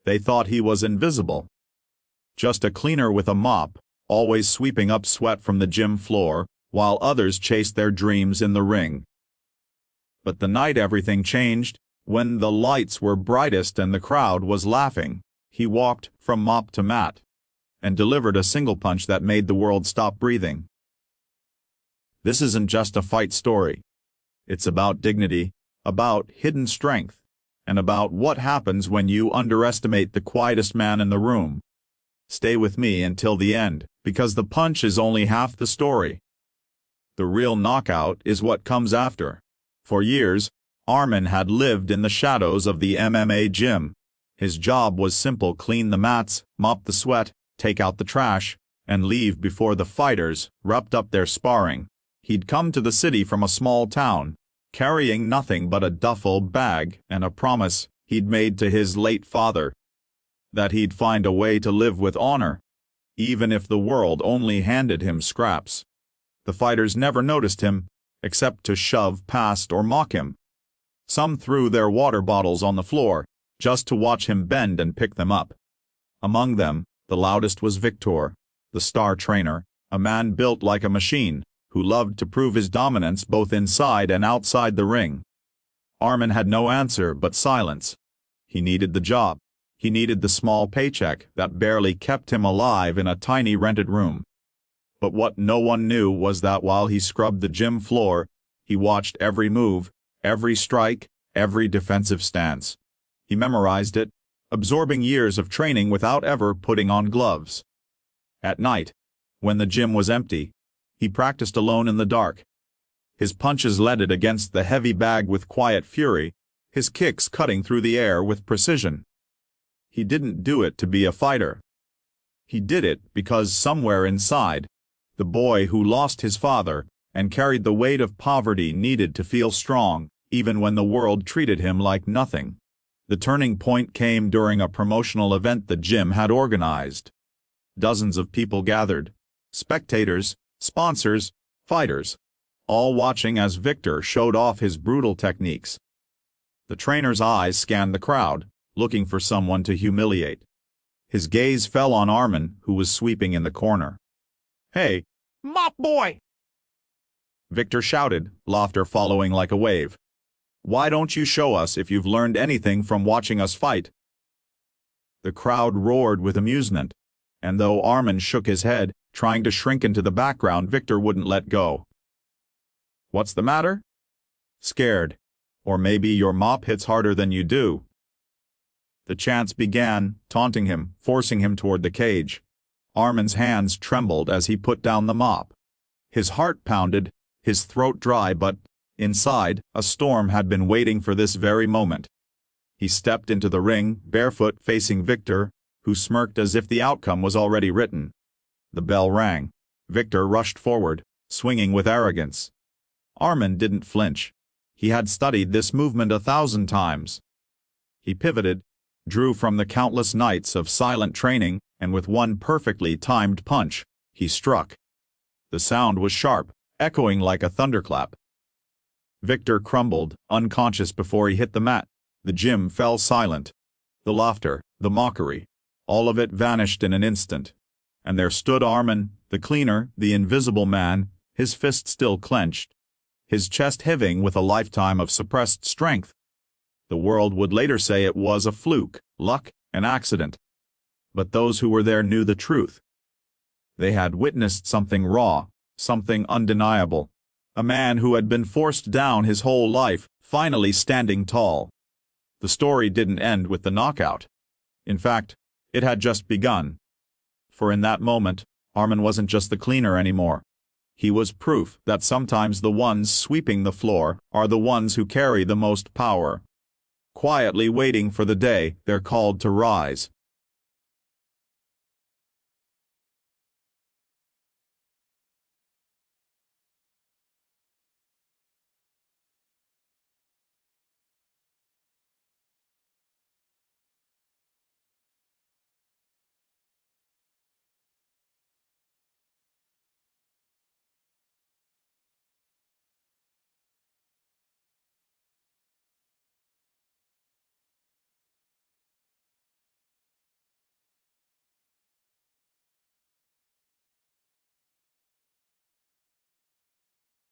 They thought he was invisible. Just a cleaner with a mop, always sweeping up sweat from the gym floor, while others chased their dreams in the ring. But the night everything changed, when the lights were brightest and the crowd was laughing, he walked from mop to mat and delivered a single punch that made the world stop breathing. This isn't just a fight story. It's about dignity, about hidden strength, and about what happens when you underestimate the quietest man in the room. Stay with me until the end, because the punch is only half the story. The real knockout is what comes after. For years, Armin had lived in the shadows of the MMA gym. His job was simple: clean the mats, mop the sweat, take out the trash, and leave before the fighters wrapped up their sparring. He'd come to the city from a small town, carrying nothing but a duffel bag and a promise he'd made to his late father, that he'd find a way to live with honor, even if the world only handed him scraps. The fighters never noticed him, except to shove past or mock him. Some threw their water bottles on the floor, just to watch him bend and pick them up. Among them, the loudest was Victor, the star trainer, a man built like a machine, who loved to prove his dominance both inside and outside the ring. Armin had no answer but silence. He needed the job. He needed the small paycheck that barely kept him alive in a tiny rented room. But what no one knew was that while he scrubbed the gym floor, he watched every move, every strike, every defensive stance. He memorized it, absorbing years of training without ever putting on gloves. At night, when the gym was empty, he practiced alone in the dark. His punches leaded against the heavy bag with quiet fury, his kicks cutting through the air with precision. He didn't do it to be a fighter. He did it because somewhere inside, the boy who lost his father and carried the weight of poverty needed to feel strong, even when the world treated him like nothing. The turning point came during a promotional event the gym had organized. Dozens of people gathered: spectators, sponsors, fighters, all watching as Victor showed off his brutal techniques. The trainer's eyes scanned the crowd, looking for someone to humiliate. His gaze fell on Armin, who was sweeping in the corner. "Hey, mop boy!" Victor shouted, laughter following like a wave. "Why don't you show us if you've learned anything from watching us fight?" The crowd roared with amusement, and though Armin shook his head, trying to shrink into the background, Victor wouldn't let go. "What's the matter? Scared? Or maybe your mop hits harder than you do." The chants began, taunting him, forcing him toward the cage. Armin's hands trembled as he put down the mop. His heart pounded, his throat dry, but inside, a storm had been waiting for this very moment. He stepped into the ring, barefoot, facing Victor, who smirked as if the outcome was already written. The bell rang. Victor rushed forward, swinging with arrogance. Armin didn't flinch. He had studied this movement 1,000 times. He pivoted, drew from the countless nights of silent training, and with one perfectly timed punch, he struck. The sound was sharp, echoing like a thunderclap. Victor crumbled, unconscious before he hit the mat. The gym fell silent. The laughter, the mockery, all of it vanished in an instant. And there stood Armin, the cleaner, the invisible man, his fist still clenched, his chest heaving with a lifetime of suppressed strength. The world would later say it was a fluke, luck, an accident. But those who were there knew the truth. They had witnessed something raw, something undeniable. A man who had been forced down his whole life, finally standing tall. The story didn't end with the knockout. In fact, it had just begun. For in that moment, Armin wasn't just the cleaner anymore. He was proof that sometimes the ones sweeping the floor are the ones who carry the most power. Quietly waiting for the day they're called to rise.